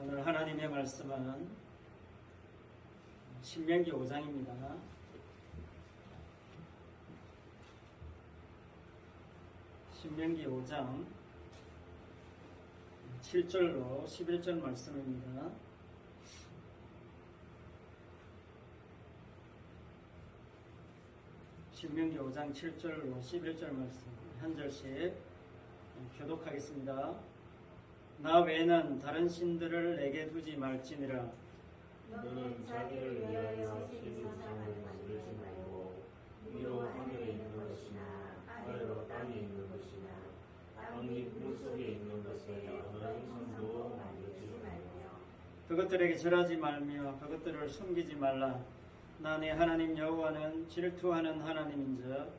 오늘 하나님의 말씀은 신명기 5장입니다. 신명기 5장 7절로 11절 말씀입니다. 신명기 5장 7절로 11절 말씀 한 절씩 교독하겠습니다. 나 외에는 다른 신들을 내게 두지 말지니라. 너는 자기를 위하여 신이 사상을 만들지 말고 위로 하늘에 있는 것이나 아래로 땅에 있는 것이나 땅 밑 물속에 있는 것에 어떤 형상도 만들지 말며 그것들에게 절하지 말며 그것들을 숨기지 말라. 나 내 하나님 여호와는 질투하는 하나님인즉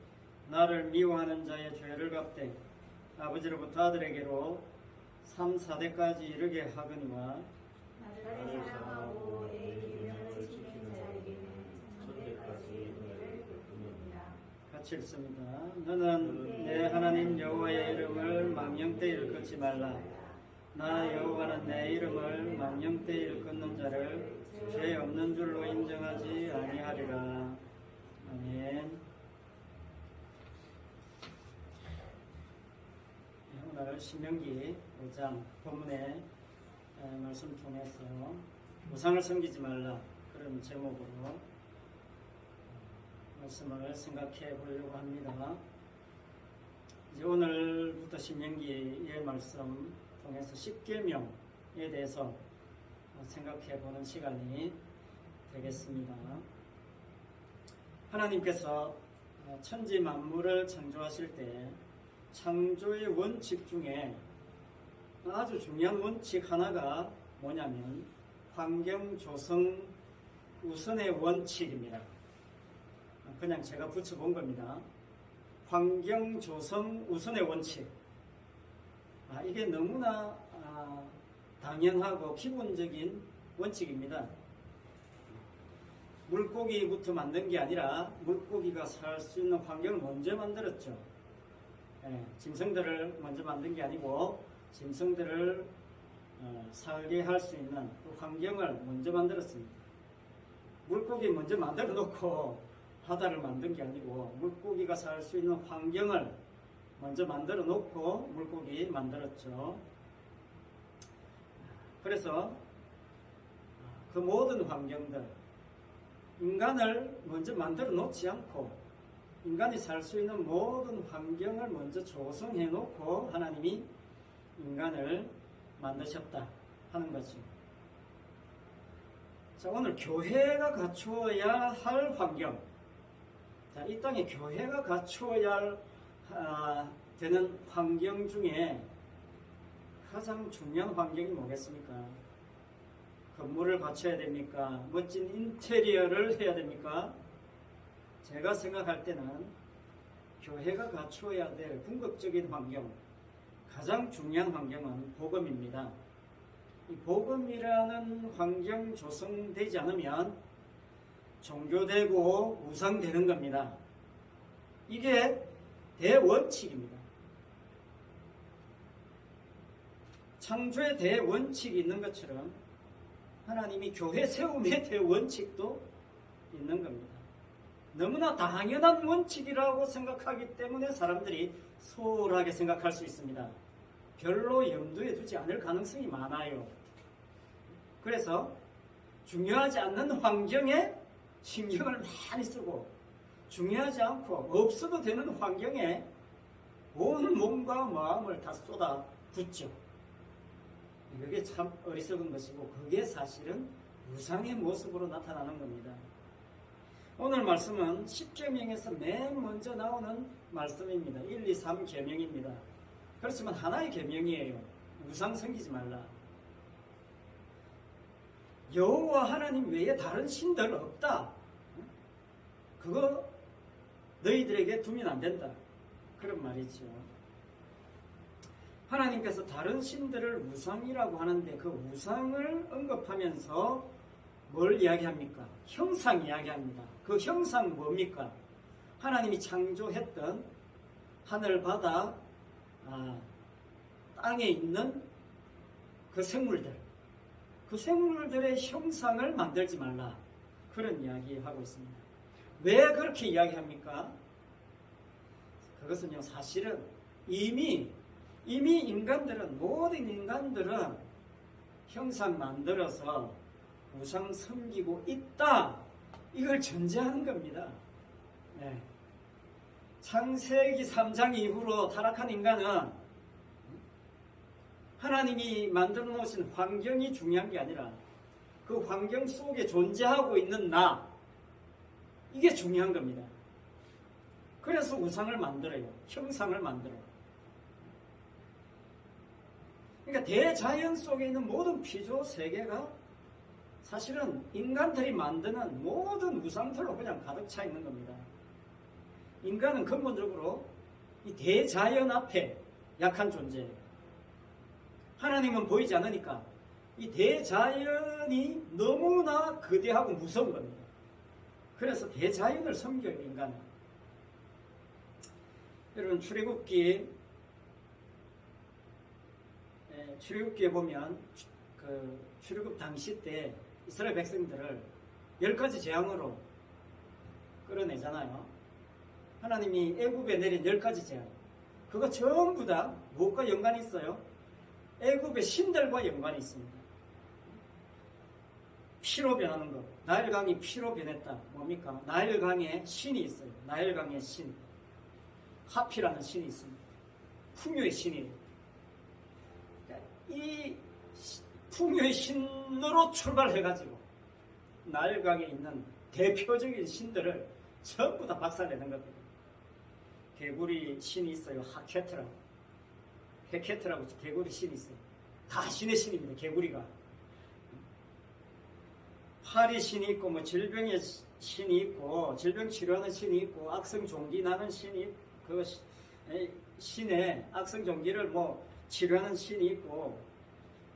나를 미워하는 자의 죄를 갚되 아버지로부터 아들에게로 3, 4대까지 이르게 하거니와 나를 사랑하고 내 계명을 지키는 자에게는 천대까지 은혜를 베푸느니라. 같이 읽습니다. 너는 내 하나님 여호와의 이름을 망령때 일컫지 말라. 나 여호와는 내 이름을 망령때 일컫는 자를 죄 없는 줄로 인정하지 아니하리라. 아멘. 오늘 신명기 5장 본문의 말씀 통해서 우상을 섬기지 말라 그런 제목으로 말씀을 생각해 보려고 합니다. 이제 오늘부터 신명기의 말씀 통해서 십계명에 대해서 생각해 보는 시간이 되겠습니다. 하나님께서 천지 만물을 창조하실 때 창조의 원칙 중에 아주 중요한 원칙 하나가 뭐냐면 환경 조성 우선의 원칙입니다. 그냥 제가 붙여본 겁니다. 환경 조성 우선의 원칙. 이게 너무나 당연하고 기본적인 원칙입니다. 물고기부터 만든 게 아니라 물고기가 살 수 있는 환경을 먼저 만들었죠. 짐승들을 먼저 만든 게 아니고 짐승들을 살게 할 수 있는 그 환경을 먼저 만들었습니다. 물고기 먼저 만들어 놓고 바다를 만든 게 아니고 물고기가 살 수 있는 환경을 먼저 만들어 놓고 물고기 만들었죠. 그래서 그 모든 환경들 인간을 먼저 만들어 놓지 않고 인간이 살 수 있는 모든 환경을 먼저 조성해 놓고 하나님이 인간을 만드셨다 하는 거죠. 자, 오늘 교회가 갖추어야 할 환경. 자, 이 땅에 교회가 갖추어야 되는 환경 중에 가장 중요한 환경이 뭐겠습니까? 건물을 갖춰야 됩니까? 멋진 인테리어를 해야 됩니까? 제가 생각할 때는 교회가 갖추어야 될 궁극적인 환경, 가장 중요한 환경은 복음입니다. 이 복음이라는 환경 조성되지 않으면 종교되고 우상되는 겁니다. 이게 대원칙입니다. 창조의 대원칙이 있는 것처럼 하나님이 교회 세움의 대원칙도 있는 겁니다. 너무나 당연한 원칙이라고 생각하기 때문에 사람들이 소홀하게 생각할 수 있습니다. 별로 염두에 두지 않을 가능성이 많아요. 그래서 중요하지 않는 환경에 신경을 많이 쓰고 중요하지 않고 없어도 되는 환경에 온 몸과 마음을 다 쏟아 붓죠. 그게 참 어리석은 것이고 그게 사실은 우상의 모습으로 나타나는 겁니다. 오늘 말씀은 10계명에서 맨 먼저 나오는 말씀입니다. 1, 2, 3 계명입니다. 그렇지만 하나의 계명이에요. 우상 섬기지 말라. 여호와 하나님 외에 다른 신들 없다. 그거 너희들에게 두면 안 된다. 그런 말이죠. 하나님께서 다른 신들을 우상이라고 하는데 그 우상을 언급하면서 뭘 이야기합니까? 형상 이야기합니다. 그 형상 뭡니까? 하나님이 창조했던 하늘, 바다, 땅에 있는 그 생물들, 그 생물들의 형상을 만들지 말라. 그런 이야기하고 있습니다. 왜 그렇게 이야기합니까? 그것은요, 사실은 이미 모든 인간들은 형상 만들어서 우상 섬기고 있다. 이걸 전제하는 겁니다. 네. 창세기 3장 이후로 타락한 인간은 하나님이 만들어 놓으신 환경이 중요한 게 아니라 그 환경 속에 존재하고 있는 나, 이게 중요한 겁니다. 그래서 우상을 만들어요. 형상을 만들어요. 그러니까 대자연 속에 있는 모든 피조 세계가 사실은 인간들이 만드는 모든 우상들로 그냥 가득 차 있는 겁니다. 인간은 근본적으로 이 대자연 앞에 약한 존재예요. 하나님은 보이지 않으니까 이 대자연이 너무나 거대하고 무서운 겁니다. 그래서 대자연을 섬겨요, 인간은. 여러분, 출애굽기에 보면 그 출애굽 당시 때 이스라엘 백성들을 10가지 재앙으로 끌어내잖아요. 하나님이 애굽에 내린 10가지 재앙, 그거 전부 다 무엇과 연관이 있어요? 애굽의 신들과 연관이 있습니다. 피로 변하는 것, 나일강이 피로 변했다. 뭡니까? 나일강에 신이 있어요. 나일강의 신, 하피라는 신이 있습니다. 풍요의 신이에요. 이 풍요의 신으로 출발해가지고 나일강에 있는 대표적인 신들을 전부 다 박살내는 겁니다. 개구리 신이 있어요. 헤케트라고 개구리 신이 있어요. 다 신의 신입니다. 개구리가. 파리 신이 있고, 뭐 질병의 신이 있고, 질병 치료하는 신이 있고, 악성 종기 나는 신이 있고, 그 신의 악성 종기를 뭐 치료하는 신이 있고,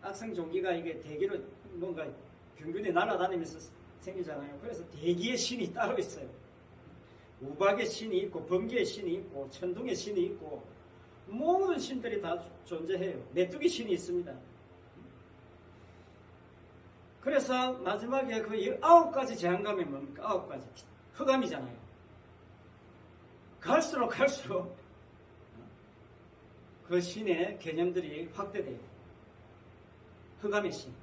악성 종기가 이게 대기로 뭔가 균균히 날아다니면서 생기잖아요. 그래서 대기의 신이 따로 있어요. 우박의 신이 있고, 번개의 신이 있고, 천둥의 신이 있고, 모든 신들이 다 존재해요. 메뚜기 신이 있습니다. 그래서 마지막에 그 9가지 재앙감이 뭡니까? 9가지. 흑암이잖아요. 갈수록 그 신의 개념들이 확대돼요. 흑암의 신.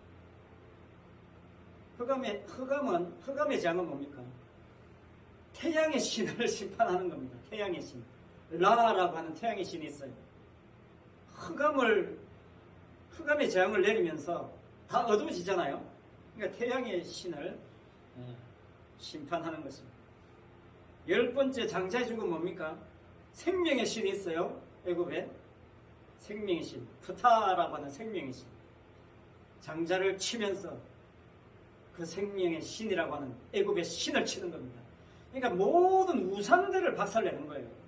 흑암의 재앙은 뭡니까? 태양의 신을 심판하는 겁니다. 태양의 신. 라라고 하는 태양의 신이 있어요. 흑암의 재앙을 내리면서 다 어두워지잖아요. 그러니까 태양의 신을 심판하는 것입니다. 10번째 장자의 죽은 뭡니까? 생명의 신이 있어요. 애굽에 생명의 신, 프타라고 하는 생명의 신. 장자를 치면서 그 생명의 신이라고 하는 애굽의 신을 치는 겁니다. 그러니까 모든 우상들을 박살내는 거예요.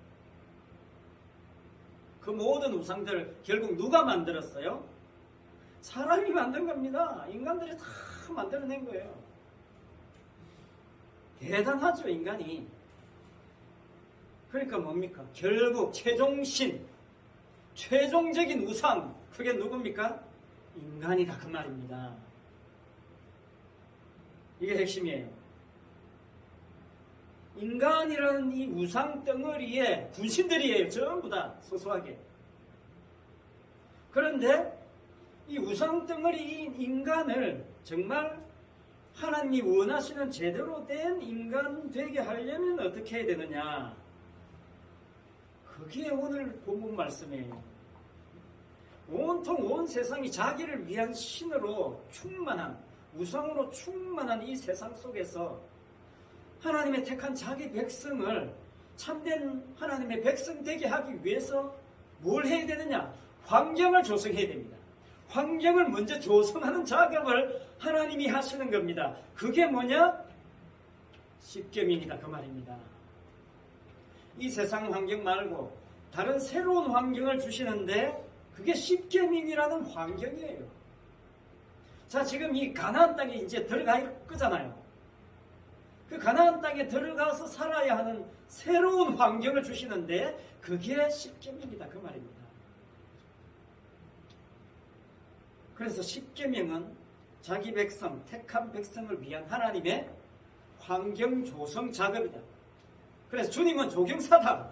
그 모든 우상들을 결국 누가 만들었어요? 사람이 만든 겁니다. 인간들이 다 만들어낸 거예요. 대단하죠, 인간이. 그러니까 뭡니까? 결국 최종신, 최종적인 우상, 그게 누굽니까? 인간이다, 그 말입니다. 이게 핵심이에요. 인간이라는 이 우상 덩어리에 군신들이에요. 전부 다 소소하게. 그런데 이 우상 덩어리인 인간을 정말 하나님이 원하시는 제대로 된 인간 되게 하려면 어떻게 해야 되느냐? 그게 오늘 본문 말씀이에요. 온통 온 세상이 자기를 위한 신으로 충만한, 우상으로 충만한 이 세상 속에서 하나님의 택한 자기 백성을 참된 하나님의 백성 되게 하기 위해서 뭘 해야 되느냐? 환경을 조성해야 됩니다. 환경을 먼저 조성하는 작업을 하나님이 하시는 겁니다. 그게 뭐냐? 십계명이다, 그 말입니다. 이 세상 환경 말고 다른 새로운 환경을 주시는데 그게 십계명이라는 환경이에요. 자, 지금 이 가나안 땅에 이제 들어갈 거잖아요. 그 가나안 땅에 들어가서 살아야 하는 새로운 환경을 주시는데 그게 십계명이다, 그 말입니다. 그래서 십계명은 자기 백성, 택한 백성을 위한 하나님의 환경 조성 작업이다. 그래서 주님은 조경사다.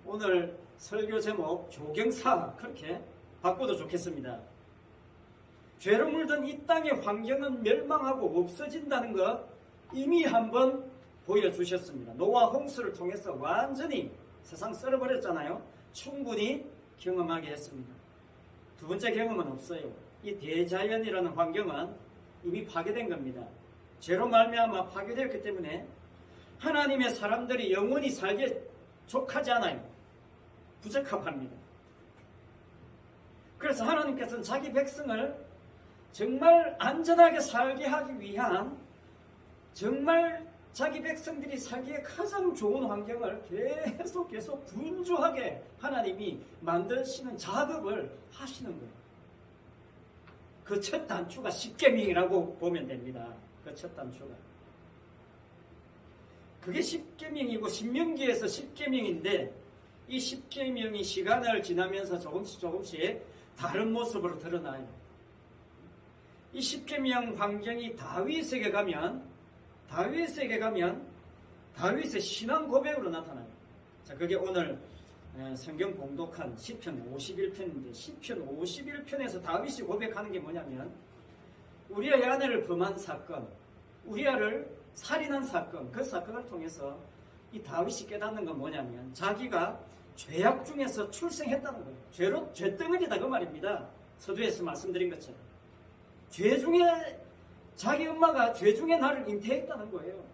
오늘 설교 제목 조경사 그렇게 바꿔도 좋겠습니다. 죄로 물든 이 땅의 환경은 멸망하고 없어진다는 것 이미 한번 보여주셨습니다. 노아 홍수를 통해서 완전히 세상 썰어버렸잖아요. 충분히 경험하게 했습니다. 두 번째 경험은 없어요. 이 대자연이라는 환경은 이미 파괴된 겁니다. 죄로 말미암아 파괴되었기 때문에 하나님의 사람들이 영원히 살기에 족하지 않아요. 부적합합니다. 그래서 하나님께서는 자기 백성을 정말 안전하게 살게 하기 위한 정말 자기 백성들이 살기에 가장 좋은 환경을 계속 분주하게 하나님이 만드시는 작업을 하시는 거예요. 그 첫 단추가 십계명이라고 보면 됩니다. 그 첫 단추가. 그게 십계명이고 신명기에서 십계명인데 이 십계명이 시간을 지나면서 조금씩 다른 모습으로 드러나요. 이 십계명 환경이 다윗에게 가면 다윗의 신앙 고백으로 나타나요. 자, 그게 오늘 성경 봉독한 시편 51편인데 시편 51편에서 다윗이 고백하는 게 뭐냐면 우리아의 아내를 범한 사건, 우리아를 살인한 사건, 그 사건을 통해서 이 다윗이 깨닫는 건 뭐냐면 자기가 죄악 중에서 출생했다는 거예요. 죄덩어리다 그 말입니다. 서두에서 말씀드린 것처럼 죄 중에 자기 엄마가 죄 중에 나를 잉태했다는 거예요.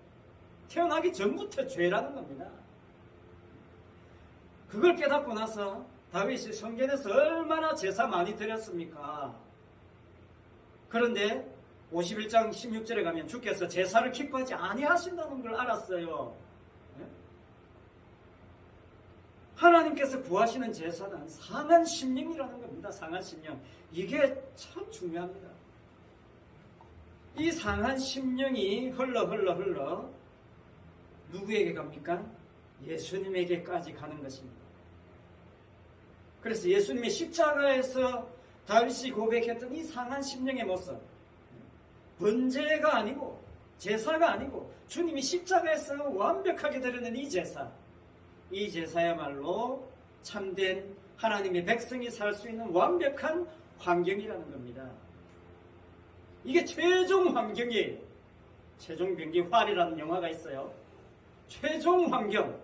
태어나기 전부터 죄라는 겁니다. 그걸 깨닫고 나서 다윗이 성전에서 얼마나 제사 많이 드렸습니까? 그런데 51장 16절에 가면 주께서 제사를 기뻐하지 아니하신다는 걸 알았어요. 하나님께서 구하시는 제사는 상한 심령이라는 겁니다. 상한 심령. 이게 참 중요합니다. 이 상한 심령이 흘러 누구에게 갑니까? 예수님에게까지 가는 것입니다. 그래서 예수님의 십자가에서 다윗이 고백했던 이 상한 심령의 모습, 번제가 아니고 제사가 아니고 주님이 십자가에서 완벽하게 드리는 이 제사야말로 참된 하나님의 백성이 살 수 있는 완벽한 환경이라는 겁니다. 이게 최종 환경이에요. 최종 병기 활이라는 영화가 있어요. 최종 환경.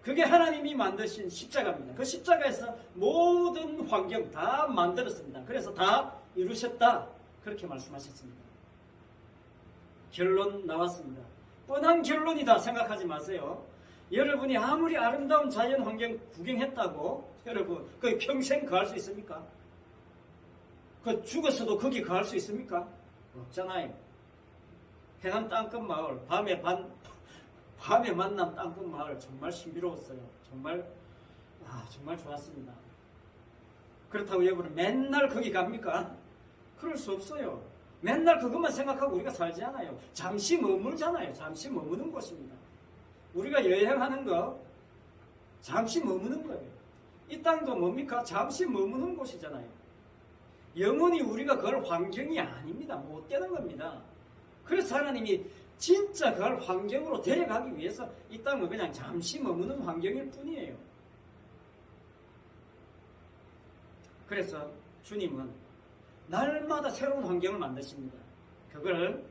그게 하나님이 만드신 십자가입니다. 그 십자가에서 모든 환경 다 만들었습니다. 그래서 다 이루셨다. 그렇게 말씀하셨습니다. 결론 나왔습니다. 뻔한 결론이다 생각하지 마세요. 여러분이 아무리 아름다운 자연 환경 구경했다고 여러분 거기 평생 거할 수 있습니까? 그 죽었어도 거기 거할 수 있습니까? 없잖아요. 해남 땅끝 마을 밤에 만난 땅끝 마을 정말 신비로웠어요. 정말 좋았습니다. 그렇다고 여러분 맨날 거기 갑니까? 그럴 수 없어요. 맨날 그것만 생각하고 우리가 살지 않아요. 잠시 머물잖아요. 잠시 머무는 곳입니다. 우리가 여행하는 거 잠시 머무는 거예요. 이 땅도 뭡니까? 잠시 머무는 곳이잖아요. 영원히 우리가 그럴 환경이 아닙니다. 못 되는 겁니다. 그래서 하나님이 진짜 그걸 환경으로 데려가기 위해서 이 땅은 그냥 잠시 머무는 환경일 뿐이에요. 그래서 주님은 날마다 새로운 환경을 만드십니다. 그걸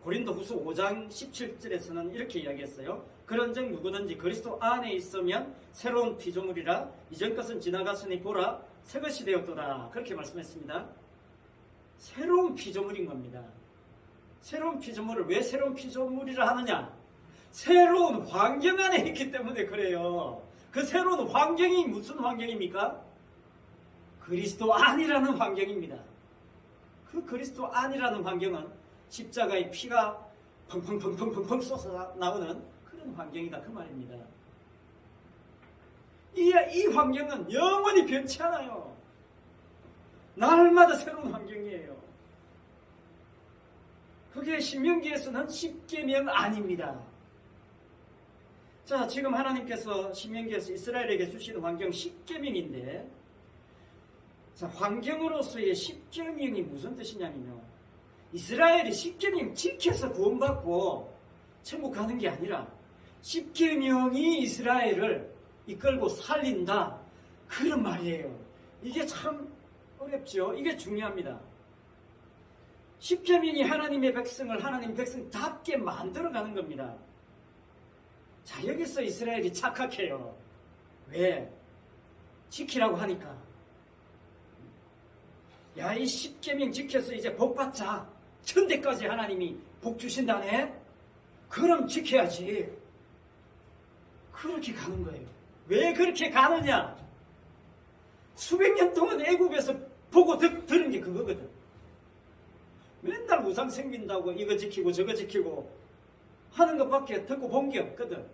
고린도후서 5장 17절에서는 이렇게 이야기했어요. 그런즉 누구든지 그리스도 안에 있으면 새로운 피조물이라 이전 것은 지나갔으니 보라 새 것이 되었도다. 그렇게 말씀했습니다. 새로운 피조물인 겁니다. 새로운 피조물을 왜 새로운 피조물이라 하느냐? 새로운 환경 안에 있기 때문에 그래요. 그 새로운 환경이 무슨 환경입니까? 그리스도 안이라는 환경입니다. 그 그리스도 안이라는 환경은 십자가의 피가 펑펑펑펑펑 쏟아 나오는 그런 환경이다 그 말입니다. 이 환경은 영원히 변치 않아요. 날마다 새로운 환경이에요. 그게 신명기에서는 십계명 아닙니다. 자, 지금 하나님께서 신명기에서 이스라엘에게 주시는 환경 십계명인데 자, 환경으로서의 십계명이 무슨 뜻이냐면요. 이스라엘이 십계명 지켜서 구원받고 천국 가는 게 아니라 십계명이 이스라엘을 이끌고 살린다. 그런 말이에요. 이게 참 어렵죠. 이게 중요합니다. 십계명이 하나님의 백성을 하나님 백성답게 만들어가는 겁니다. 자, 여기서 이스라엘이 착각해요. 왜? 지키라고 하니까. 야, 이 십계명 지켜서 이제 복 받자. 천대까지 하나님이 복 주신다네? 그럼 지켜야지. 그렇게 가는 거예요. 왜 그렇게 가느냐? 수백 년 동안 애굽에서 보고 들은 게 그거거든. 맨날 우상 생긴다고 이거 지키고 저거 지키고 하는 것밖에 듣고 본 게 없거든.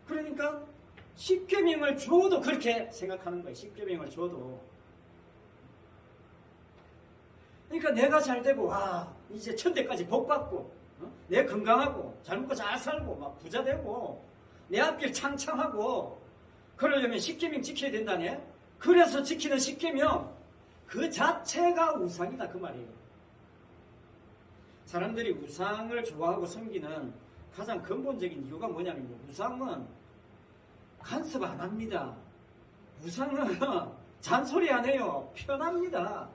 그러니까 십계명을 줘도 그렇게 생각하는 거예요. 십계명을 줘도. 그러니까 내가 잘 되고 와 이제 천대까지 복 받고 내가 건강하고 잘 먹고 잘 살고 막 부자 되고 내 앞길 창창하고 그러려면 십계명 지켜야 된다네. 그래서 지키는 십계명 그 자체가 우상이다 그 말이에요. 사람들이 우상을 좋아하고 섬기는 가장 근본적인 이유가 뭐냐면요. 우상은 간섭 안 합니다. 우상은 잔소리 안 해요. 편합니다.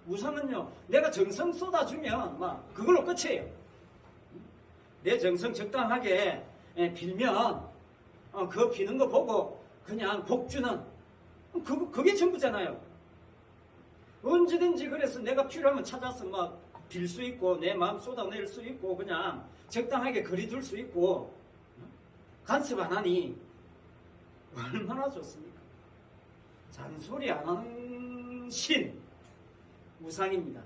우상은요, 내가 정성 쏟아주면 막 그걸로 끝이에요. 내 정성 적당하게 빌면 그거 비는 거 보고 그냥 복 주는 그게 전부잖아요. 언제든지 그래서 내가 필요하면 찾아서 막 빌 수 있고 내 마음 쏟아낼 수 있고 그냥 적당하게 거리둘 수 있고 간섭 안 하니 얼마나 좋습니까? 잔소리 안 하는 신 우상입니다.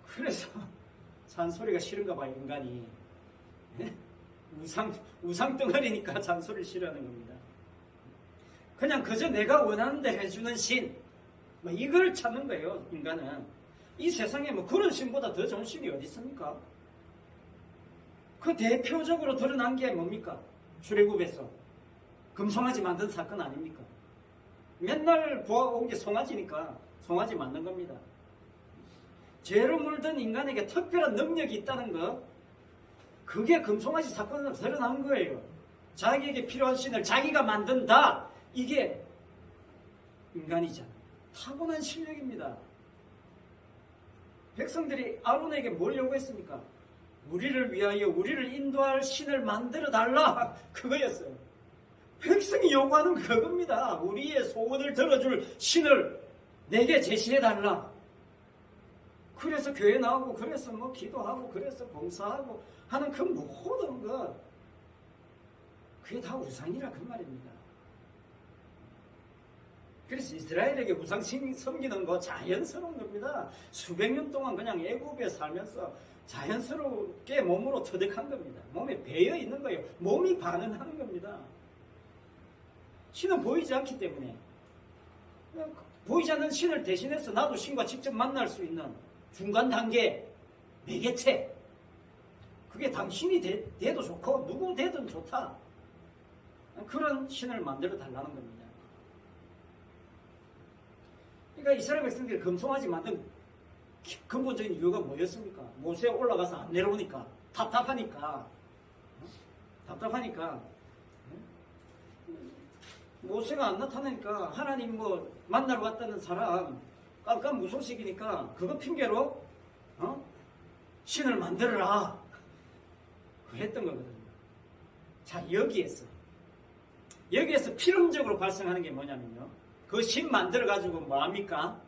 그래서 잔소리가 싫은가 봐요, 인간이. 우상 덩어리니까 잔소리를 싫어하는 겁니다. 그냥 그저 내가 원하는 대로 해주는 신, 이걸 찾는 거예요, 인간은. 이 세상에 뭐 그런 신보다 더 좋은 신이 어디 있습니까? 그 대표적으로 드러난 게 뭡니까? 출애굽에서 금송아지 만든 사건 아닙니까? 맨날 보아온 게 송아지니까 송아지 만든 겁니다. 죄로 물든 인간에게 특별한 능력이 있다는 것, 그게 금송아지 사건으로 드러난 거예요. 자기에게 필요한 신을 자기가 만든다. 이게 인간이잖아. 타고난 실력입니다. 백성들이 아론에게 뭘 요구했습니까? 우리를 위하여 우리를 인도할 신을 만들어 달라. 그거였어요. 백성이 요구하는 그겁니다. 우리의 소원을 들어줄 신을 내게 제시해 달라. 그래서 교회 나오고 그래서 뭐 기도하고 그래서 봉사하고 하는 그 모든 것, 그게 다 우상이라 그 말입니다. 그래서 이스라엘에게 우상 섬기는 거 자연스러운 겁니다. 수백 년 동안 그냥 애굽에 살면서 자연스럽게 몸으로 터득한 겁니다. 몸에 배어 있는 거예요. 몸이 반응하는 겁니다. 신은 보이지 않기 때문에 보이지 않는 신을 대신해서 나도 신과 직접 만날 수 있는 중간 단계 매개체, 그게 당신이 돼도 좋고 누구 되든 좋다. 그런 신을 만들어 달라는 겁니다. 그러니까 이스라엘 백성들이 금송아지 만든 근본적인 이유가 뭐였습니까? 모세에 올라가서 안 내려오니까 답답하니까 모세가 안 나타나니까 하나님 뭐 만나러 왔다는 사람 깜깜무소식이니까 그거 핑계로 신을 만들어라 그랬던 거거든요. 자, 여기에서 필연적으로 발생하는 게 뭐냐면요, 그 신 만들어 가지고 뭐합니까?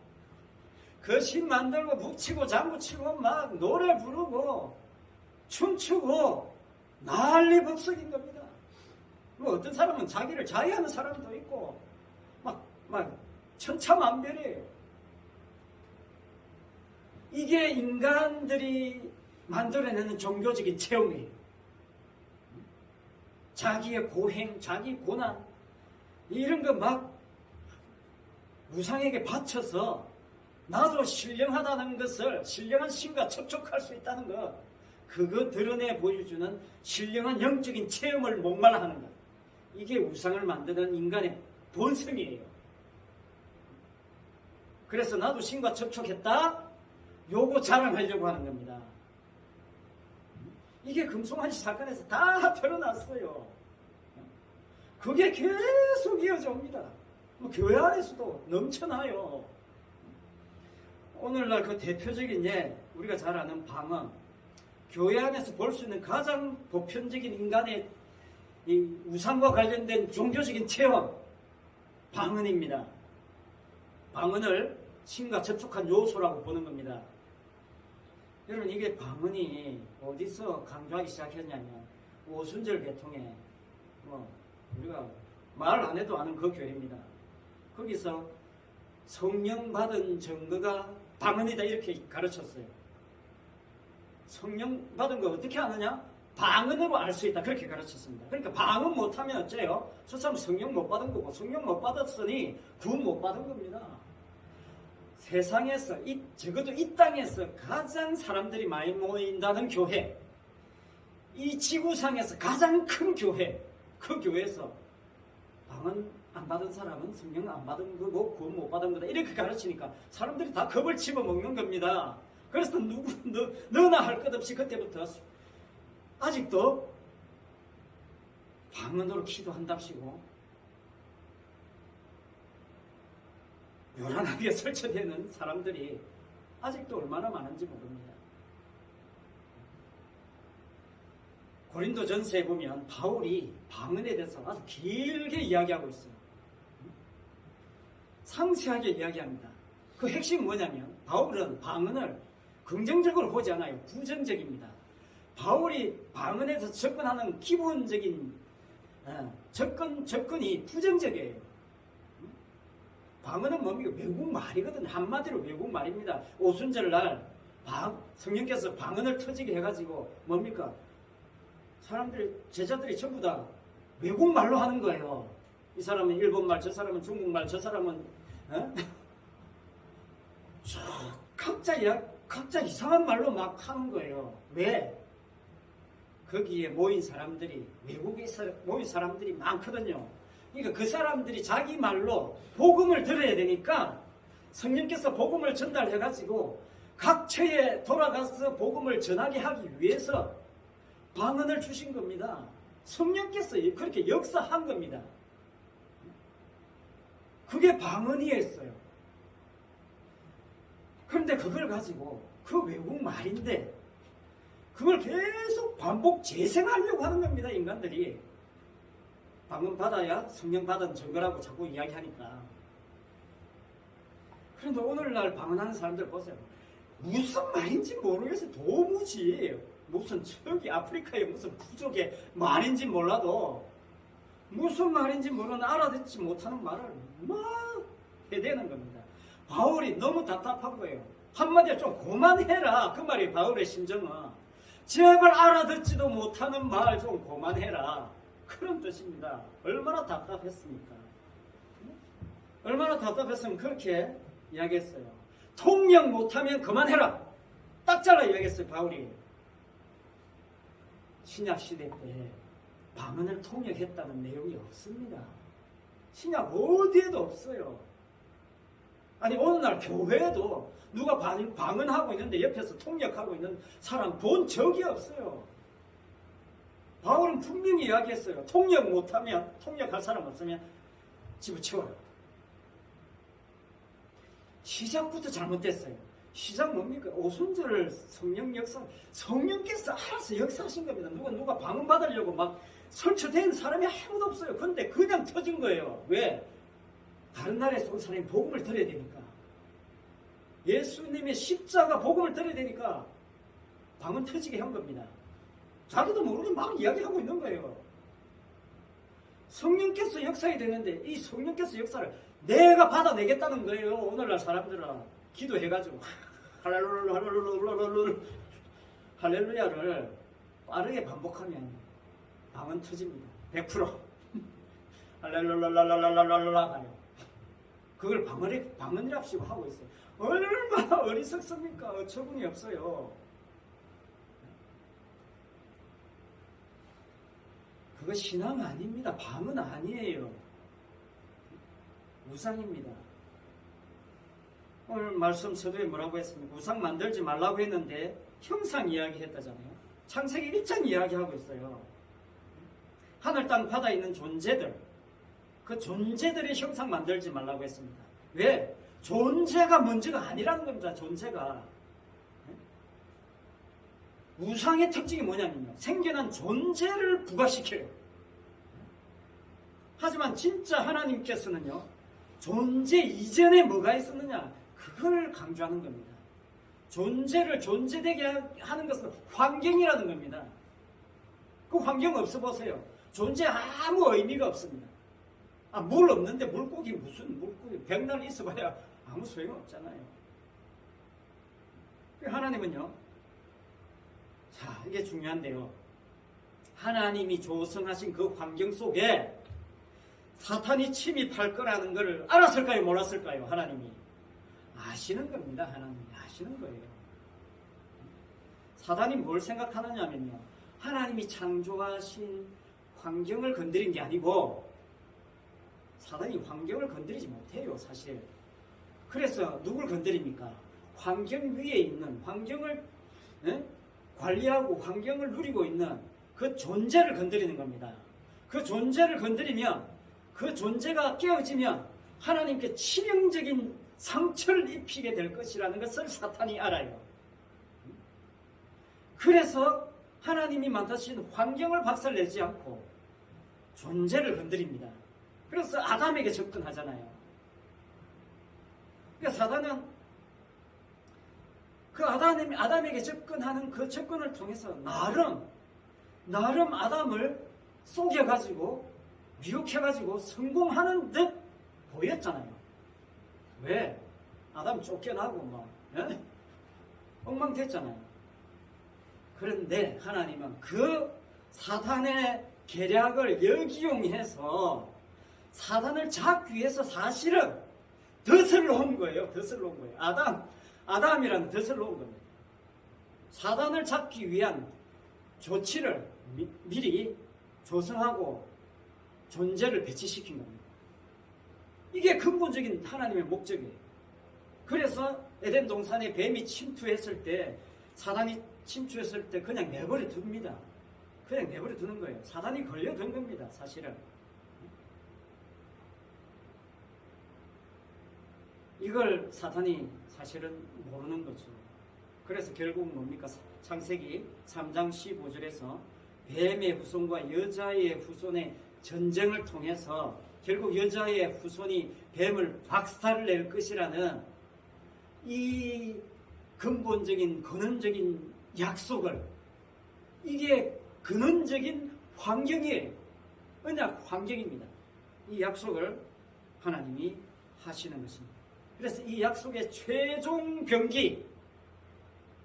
그 신 만들고 북치고 장구치고 막 노래 부르고 춤추고 난리 법석인 겁니다. 뭐 어떤 사람은 자기를 자해하는 사람도 있고 막 천차만별이에요. 이게 인간들이 만들어내는 종교적인 체험이에요. 자기의 고행, 자기 고난 이런 거 막 우상에게 바쳐서 나도 신령하다는 것을, 신령한 신과 접촉할 수 있다는 것, 그거 드러내 보여주는 신령한 영적인 체험을 목말라 하는 것, 이게 우상을 만드는 인간의 본성이에요. 그래서 나도 신과 접촉했다? 요거 자랑하려고 하는 겁니다. 이게 금송아지 사건에서 다 드러났어요. 그게 계속 이어져 옵니다. 교회 안에서도 넘쳐나요. 오늘날 그 대표적인 예, 우리가 잘 아는 방언, 교회 안에서 볼 수 있는 가장 보편적인 인간의 이 우상과 관련된 종교적인 체험, 방언입니다. 방언을 신과 접촉한 요소라고 보는 겁니다. 여러분, 이게 방언이 어디서 강조하기 시작했냐면 오순절 계통에 우리가 말 안 해도 아는 그 교회입니다. 거기서 성령 받은 증거가 방언이다 이렇게 가르쳤어요. 성령 받은 거 어떻게 아느냐? 방언으로 알 수 있다 그렇게 가르쳤습니다. 그러니까 방언 못하면 어째요? 저 사람 성령 못 받은 거고 성령 못 받았으니 구원 못 받은 겁니다. 세상에서 적어도 이 땅에서 가장 사람들이 많이 모인다는 교회, 이 지구상에서 가장 큰 교회, 그 교회에서 방언 안 받은 사람은 성령 안 받은 거고 구원 못 받은 거다 이렇게 가르치니까 사람들이 다 겁을 집어먹는 겁니다. 그래서 너나 할 것 없이 그때부터 아직도 방언으로 기도한답시고 요란하게 설치되는 사람들이 아직도 얼마나 많은지 모릅니다. 고린도전서에 보면 바울이 방언에 대해서 아주 길게 이야기하고 있어요. 상세하게 이야기합니다. 그 핵심은 뭐냐면 바울은 방언을 긍정적으로 보지 않아요. 부정적입니다. 바울이 방언에 대해서 접근하는 기본적인 접근이 부정적이에요. 방언은 뭡니까? 외국말이거든. 한마디로 외국말입니다. 오순절날 성령께서 방언을 터지게 해가지고 뭡니까? 사람들이, 제자들이 전부 다 외국말로 하는 거예요. 이 사람은 일본말, 저 사람은 중국말, 저 사람은 각자 이상한 말로 막 하는 거예요. 왜? 거기에 모인 사람들이, 외국에 모인 사람들이 많거든요. 그러니까 그 사람들이 자기 말로 복음을 들어야 되니까 성령께서 복음을 전달해가지고 각 처에 돌아가서 복음을 전하게 하기 위해서 방언을 주신 겁니다. 성령께서 그렇게 역사한 겁니다. 그게 방언이었어요. 그런데 그걸 가지고 그 외국말인데 그걸 계속 반복 재생하려고 하는 겁니다. 인간들이. 방언 받아야 성령 받은 증거라고 자꾸 이야기하니까. 그런데 오늘날 방언하는 사람들 보세요. 무슨 말인지 모르겠어요. 도무지 무슨 저기 아프리카의 무슨 부족의 말인지 몰라도 무슨 말인지 모르는 알아듣지 못하는 말을 막 해대는 겁니다. 바울이 너무 답답한 거예요. 한마디로 좀 그만해라. 그 말이 바울의 심정은. 제발 알아듣지도 못하는 말 좀 그만해라. 그런 뜻입니다. 얼마나 답답했습니까? 얼마나 답답했으면 그렇게 이야기했어요. 통역 못하면 그만해라. 딱 잘라 이야기했어요. 바울이. 신약시대 때 방언을 통역했다는 내용이 없습니다. 신약 어디에도 없어요. 아니 오늘날 교회에도 누가 방언하고 있는데 옆에서 통역하고 있는 사람 본 적이 없어요. 바울은 분명히 이야기했어요. 통역 못하면, 통역할 사람 없으면 집어치워라. 시작부터 잘못됐어요. 시작 뭡니까? 오순절 성령 역사, 성령께서 알아서 역사하신 겁니다. 누가 방언 받으려고 막 설치된 사람이 아무도 없어요. 근데 그냥 터진 거예요. 왜? 다른 나라에서 온 사람이 복음을 들어야 되니까. 예수님의 십자가 복음을 들어야 되니까 방언 터지게 한 겁니다. 자기도 모르게 막 이야기하고 있는 거예요. 성령께서 역사해야 되는데 이 성령께서 역사를 내가 받아내겠다는 거예요. 오늘날 사람들은 기도해가지고 할렐루야를 빠르게 반복하면 방언 터집니다. 100% 할렐루야랄랄랄랄랄랄라 가요. 그걸 방언이랍시고 하고 있어요. 얼마나 어리석습니까? 어처구니 없어요. 그거 신앙 아닙니다. 방언 아니에요. 우상입니다. 오늘 말씀 서두에 뭐라고 했습니까? 우상 만들지 말라고 했는데 형상 이야기했다잖아요. 창세기 1장 이야기하고 있어요. 하늘 땅 바다에 있는 존재들, 그 존재들의 형상 만들지 말라고 했습니다. 왜? 존재가 먼저가 아니라는 겁니다. 존재가. 우상의 특징이 뭐냐면요, 생겨난 존재를 부각시켜요. 하지만 진짜 하나님께서는요, 존재 이전에 뭐가 있었느냐, 그걸 강조하는 겁니다. 존재를 존재되게 하는 것은 환경이라는 겁니다. 그 환경 없어 보세요. 존재 아무 의미가 없습니다. 물 없는데 물고기 무슨 물고기, 백날 있어봐야 아무 소용 없잖아요. 하나님은요, 자, 이게 중요한데요, 하나님이 조성하신 그 환경 속에 사탄이 침입할 거라는 걸 알았을까요? 몰랐을까요? 하나님이 아시는 겁니다. 하나님이 아시는 거예요. 사탄이 뭘 생각하느냐면요, 하나님이 창조하신 환경을 건드린 게 아니고, 사탄이 환경을 건드리지 못해요, 사실. 그래서 누굴 건드립니까? 환경 위에 있는, 환경을 관리하고 환경을 누리고 있는 그 존재를 건드리는 겁니다. 그 존재를 건드리면, 그 존재가 깨어지면 하나님께 치명적인 상처를 입히게 될 것이라는 것을 사탄이 알아요. 그래서 하나님이 만드신 환경을 박살내지 않고 존재를 건드립니다. 그래서 아담에게 접근하잖아요. 그러니까 사단은 그 아담에게 접근하는 그 접근을 통해서 나름 아담을 속여가지고 미혹해가지고 성공하는 듯 보였잖아요. 왜? 아담 쫓겨나고 막 엉망됐잖아요. 그런데 하나님은 그 사탄의 계략을 역이용해서 사단을 잡기 위해서 사실은 덫을 놓은 거예요. 덫을 놓은 거예요. 아담이라는 덫을 놓은 겁니다. 사단을 잡기 위한 조치를 미리 조성하고 존재를 배치시킨 겁니다. 이게 근본적인 하나님의 목적이에요. 그래서 에덴 동산에 뱀이 침투했을 때, 사단이 침투했을 때 그냥 내버려 둡니다. 그냥 내버려 두는 거예요. 사단이 걸려든 겁니다, 사실은. 이걸 사탄이 사실은 모르는 거죠. 그래서 결국 뭡니까? 창세기 3장 15절에서 뱀의 후손과 여자의 후손의 전쟁을 통해서 결국 여자의 후손이 뱀을 박살낼 것이라는 이 근본적인 근원적인 약속을, 이게 근원적인 환경이에요. 언약 환경입니다. 이 약속을 하나님이 하시는 것입니다. 그래서 이 약속의 최종 병기,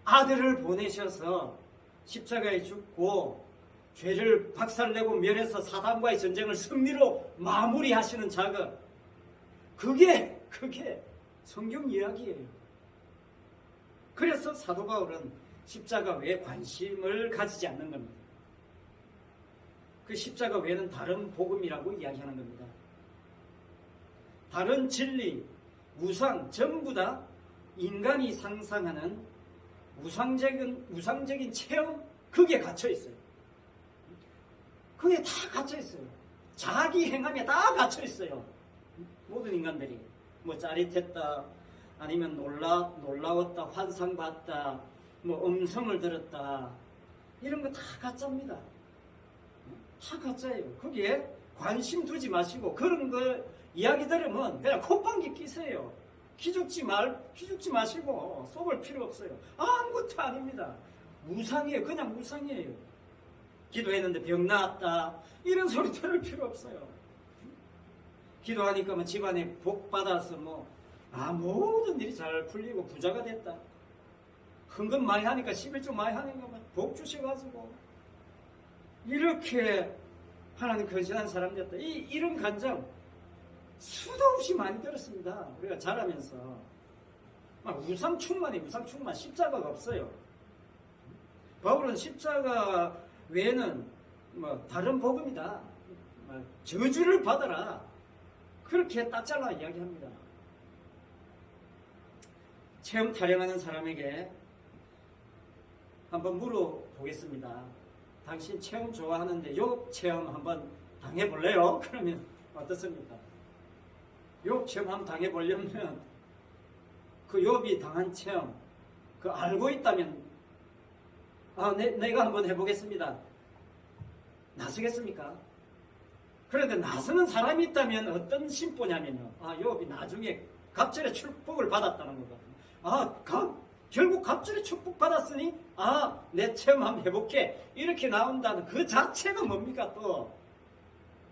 아들을 보내셔서 십자가에 죽고 죄를 박살내고 멸해서 사단과의 전쟁을 승리로 마무리하시는 작업, 그게 성경 이야기예요. 그래서 사도 바울은 십자가 외에 관심을 가지지 않는 겁니다. 그 십자가 외에는 다른 복음이라고 이야기하는 겁니다. 다른 진리, 우상, 전부 다 인간이 상상하는 우상적인 체험, 그게 갇혀 있어요. 그게 다 갇혀 있어요. 자기 행함에 다 갇혀 있어요. 모든 인간들이 뭐 짜릿했다, 아니면 놀라웠다, 환상봤다, 뭐 음성을 들었다, 이런 거 다 가짜입니다. 다 가짜예요. 거기에 관심 두지 마시고, 그런 거 이야기 들으면 그냥 콧방귀 끼세요. 기죽지 마시고 속을 필요 없어요. 아무것도 아닙니다. 우상이에요. 그냥 우상이에요. 기도했는데 병 나았다, 이런 소리 들을 필요 없어요. 기도하니까 뭐 집안에 복 받아서 모든 일이 잘 풀리고 부자가 됐다. 헌금 많이 하니까 11조 많이 하니까 복 주셔가지고 이렇게 하나님 거짓한 사람 됐다. 이런 간증 수도 없이 많이 들었습니다. 우리가 자라면서 우상 충만이에요. 우상 충만. 십자가가 없어요. 바울은 십자가 외에는 다른 복음이다, 저주를 받아라, 그렇게 딱 잘라 이야기합니다. 체험 타령하는 사람에게 한번 물어보겠습니다. 당신 체험 좋아하는데 욥 체험 한번 당해볼래요? 그러면 어떻습니까? 욥 체험 한번 당해보려면 그 욥이 당한 체험 그 알고 있다면 내가 한번 해보겠습니다. 나서겠습니까? 그런데 나서는 사람이 있다면 어떤 심보냐면요. 욥이 나중에 갑절의 축복을 받았다는 거거든요. 결국 갑절의 축복 받았으니 내 체험 한번 해볼게 이렇게 나온다는 그 자체가 뭡니까? 또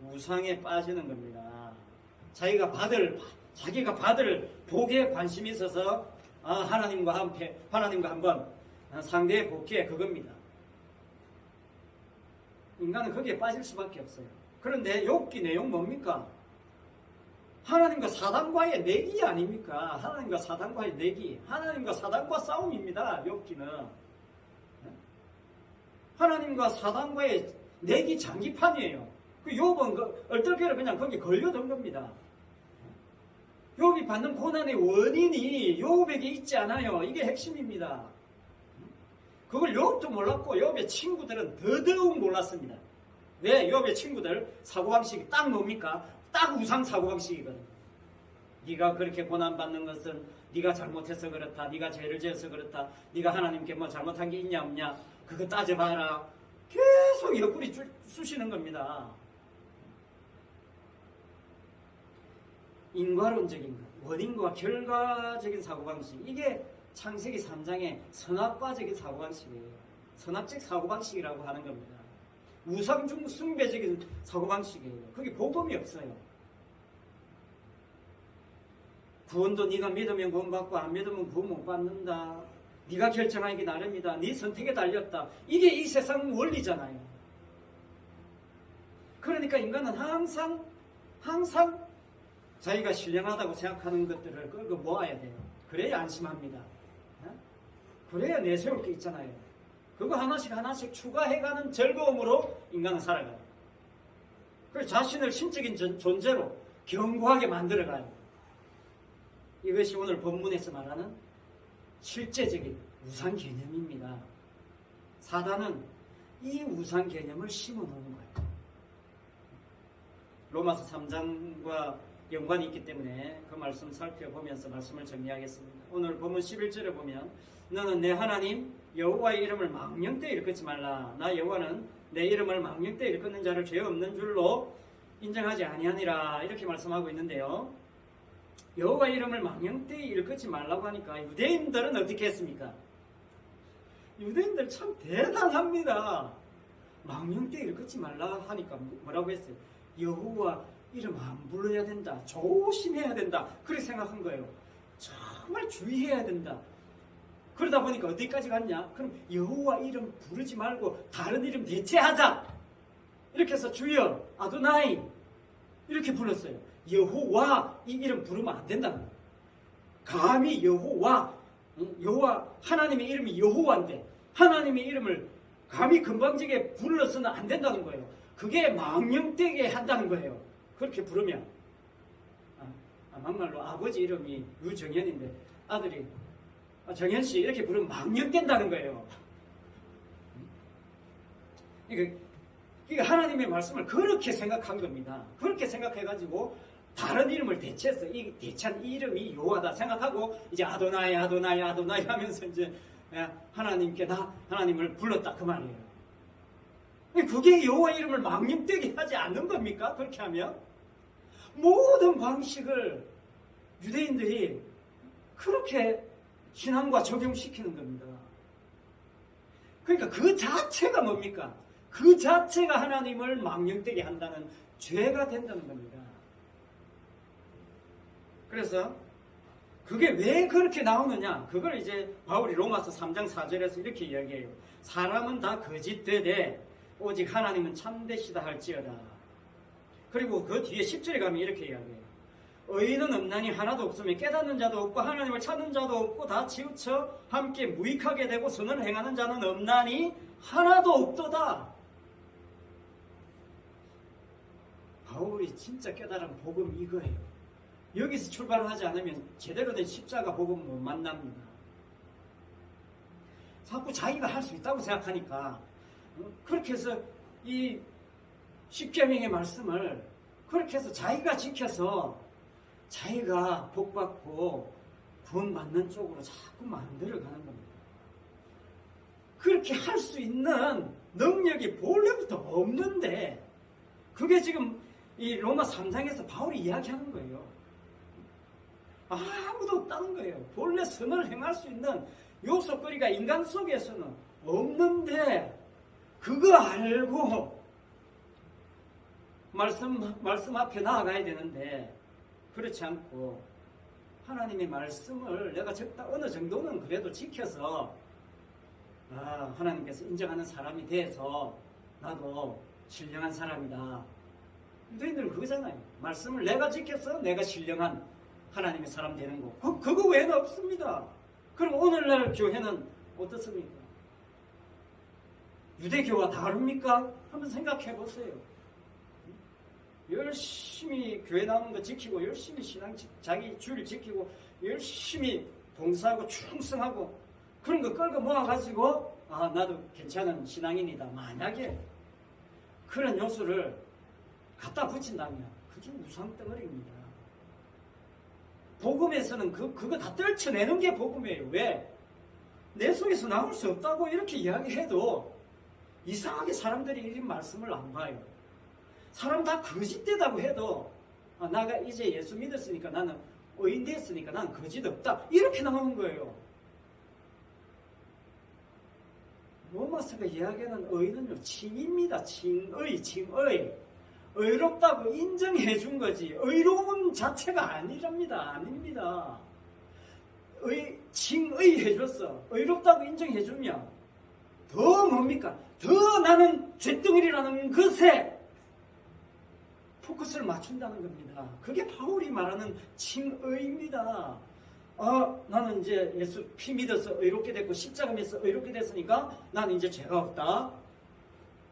우상에 빠지는 겁니다. 자기가 받을 복에 관심이 있어서 하나님과 한번 상대해 볼게 그겁니다. 인간은 거기에 빠질 수밖에 없어요. 그런데 욥기 내용 뭡니까? 하나님과 사단과의 내기 아닙니까? 하나님과 사단과의 내기, 하나님과 사단과 싸움입니다. 욥기는 하나님과 사단과의 내기 장기판이에요. 그 욥은 얼떨결에 그냥 거기 걸려든 겁니다. 욥이 받는 고난의 원인이 욥에게 있지 않아요. 이게 핵심입니다. 그걸 욥도 몰랐고 욥의 친구들은 더더욱 몰랐습니다. 왜? 욥의 친구들 사고방식이 딱 뭡니까? 딱 우상 사고방식이거든. 네가 그렇게 고난받는 것은 네가 잘못해서 그렇다. 네가 죄를 지어서 그렇다. 네가 하나님께 뭐 잘못한 게 있냐 없냐 그거 따져봐라. 계속 옆구리 쑤시는 겁니다. 인과론적인 것, 원인과 결과적인 사고방식 이게 창세기 3장의 선악과적인 사고방식이에요. 선악적 사고방식이라고 하는 겁니다. 우상중 숭배적인 사고방식이에요. 그게 복음이 없어요. 구원도 네가 믿으면 구원받고 안 믿으면 구원 못 받는다. 네가 결정하기 나름이다. 네 선택에 달렸다. 이게 이 세상 원리잖아요. 그러니까 인간은 항상 자기가 신령하다고 생각하는 것들을 끌고 모아야 돼요. 그래야 안심합니다. 그래야 내세울 게 있잖아요. 그거 하나씩 추가해가는 즐거움으로 인간은 살아가요. 그래서 자신을 신적인 존재로 견고하게 만들어가요. 이것이 오늘 본문에서 말하는 실제적인 우상 개념입니다. 사단은 이 우상 개념을 심어놓은 거예요. 로마서 3장과 연관이 있기 때문에 그 말씀 살펴보면서 말씀을 정리하겠습니다. 오늘 본문 11절에 보면 너는 내 하나님 여호와의 이름을 망령되이 일컫지 말라. 나 여호와는 내 이름을 망령되이 일컫는 자를 죄 없는 줄로 인정하지 아니하니라. 이렇게 말씀하고 있는데요. 여호와의 이름을 망령되이 일컫지 말라고 하니까 유대인들은 어떻게 했습니까? 유대인들 참 대단합니다. 망령되이 일컫지 말라 하니까 뭐라고 했어요? 여호와 이름 안 불러야 된다. 조심해야 된다. 그렇게 생각한 거예요. 정말 주의해야 된다. 그러다 보니까 어디까지 갔냐? 그럼 여호와 이름 부르지 말고 다른 이름 대체하자. 이렇게 해서 주여 아도나이 이렇게 불렀어요. 여호와 이 이름 부르면 안 된다는 거예요. 감히 여호와 하나님의 이름이 여호와인데 하나님의 이름을 감히 건방지게 불러서는 안 된다는 거예요. 그게 망령되게 한다는 거예요. 그렇게 부르면 막말로 아버지 이름이 유정현인데 아들이 정현씨 이렇게 부르면 망령된다는 거예요. 그러니까 하나님의 말씀을 그렇게 생각한 겁니다. 그렇게 생각해가지고 다른 이름을 대체해서 이 대체한 이름이 여호와다 생각하고 이제 아도나이 하면서 이제 하나님께 하나님을 불렀다 그 말이에요. 그게 여호와 이름을 망령되게 하지 않는 겁니까? 그렇게 하면 모든 방식을 유대인들이 그렇게 신앙과 적용시키는 겁니다. 그러니까 그 자체가 뭡니까? 그 자체가 하나님을 망령되게 한다는 죄가 된다는 겁니다. 그래서 그게 왜 그렇게 나오느냐? 그걸 이제 바울이 로마서 3장 4절에서 이렇게 이야기해요. 사람은 다 거짓되되 오직 하나님은 참되시다 할지어다. 그리고 그 뒤에 10절에 가면 이렇게 이야기해요. 의인은 없나니 하나도 없으며 깨닫는 자도 없고 하나님을 찾는 자도 없고 다 치우쳐 함께 무익하게 되고 선을 행하는 자는 없나니 하나도 없도다. 바울이 진짜 깨달은 복음이 이거예요. 여기서 출발하지 않으면 제대로 된 십자가 복음을 못 만납니다. 자꾸 자기가 할 수 있다고 생각하니까 그렇게 해서 이 십계명의 말씀을 그렇게 해서 자기가 지켜서 자기가 복받고 구원받는 쪽으로 자꾸 만들어가는 겁니다. 그렇게 할 수 있는 능력이 본래부터 없는데 그게 지금 이 로마 3장에서 바울이 이야기하는 거예요. 아무도 없다는 거예요. 본래 선을 행할 수 있는 요소거리가 인간 속에서는 없는데 그거 알고 말씀 앞에 나아가야 되는데 그렇지 않고 하나님의 말씀을 내가 어느 정도는 그래도 지켜서 하나님께서 인정하는 사람이 돼서 나도 신령한 사람이다. 유대인들은 그거잖아요. 말씀을 내가 지켜서 내가 신령한 하나님의 사람 되는 거. 그거 외에는 없습니다. 그럼 오늘날 교회는 어떻습니까? 유대교와 다릅니까? 한번 생각해 보세요. 열심히 교회 나오는 거 지키고 열심히 자기 줄 지키고 열심히 봉사하고 충성하고 그런 거 끌고 모아가지고 나도 괜찮은 신앙인이다. 만약에 그런 요소를 갖다 붙인다면 그게 우상덩어리입니다. 복음에서는 그거 다 떨쳐내는 게 복음이에요. 왜? 내 속에서 나올 수 없다고 이렇게 이야기해도 이상하게 사람들이 이 말씀을 안 봐요. 사람 다 거짓되다고 해도 나가 이제 예수 믿었으니까 나는 의인 됐으니까 나는 거짓 없다. 이렇게 나오는 거예요. 로마서가 이야기하는 의는요, 칭입니다. 칭의. 의롭다고 인정해 준 거지. 의로운 자체가 아닙니다. 칭의해 줬어. 의롭다고 인정해 주면 더 뭡니까? 더 나는 죗덩이라는 것에 포커스를 맞춘다는 겁니다. 그게 바울이 말하는 칭의입니다. 나는 이제 예수 피 믿어서 의롭게 됐고 십자가 믿어서 의롭게 됐으니까 나는 이제 죄가 없다.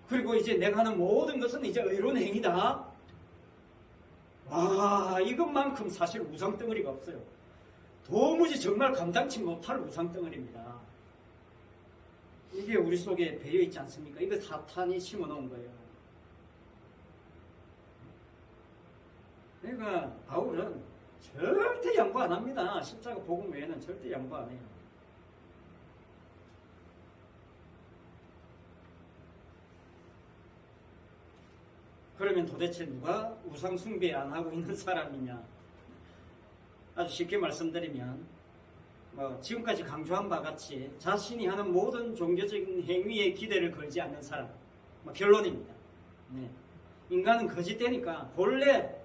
그리고 이제 내가 하는 모든 것은 이제 의로운 행위다. 와, 이것만큼 사실 우상덩어리가 없어요. 도무지 정말 감당치 못할 우상덩어리입니다. 이게 우리 속에 배어있지 않습니까? 이거 사탄이 심어놓은 거예요. 그러니까 바울은 절대 양보 안 합니다. 십자가 복음 외에는 절대 양보 안 해요. 그러면 도대체 누가 우상 숭배 안 하고 있는 사람이냐? 아주 쉽게 말씀드리면 지금까지 강조한 바와 같이 자신이 하는 모든 종교적인 행위에 기대를 걸지 않는 사람, 결론입니다. 네. 인간은 거짓되니까 본래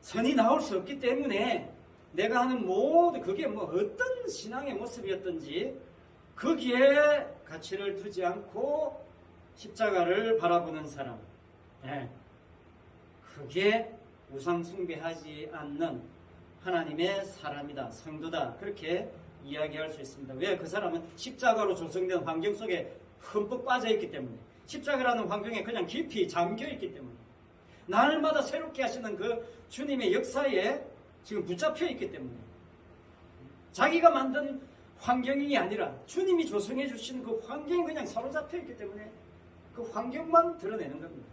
선이 나올 수 없기 때문에 내가 하는 모든 그게 어떤 신앙의 모습이었든지 거기에 가치를 두지 않고 십자가를 바라보는 사람, 네. 그게 우상 숭배하지 않는 하나님의 사람이다, 성도다, 그렇게 이야기할 수 있습니다. 왜? 그 사람은 십자가로 조성된 환경 속에 흠뻑 빠져있기 때문에, 십자가라는 환경에 그냥 깊이 잠겨있기 때문에, 날마다 새롭게 하시는 그 주님의 역사에 지금 붙잡혀 있기 때문에, 자기가 만든 환경이 아니라 주님이 조성해 주신 그 환경에 그냥 사로잡혀 있기 때문에 그 환경만 드러내는 겁니다.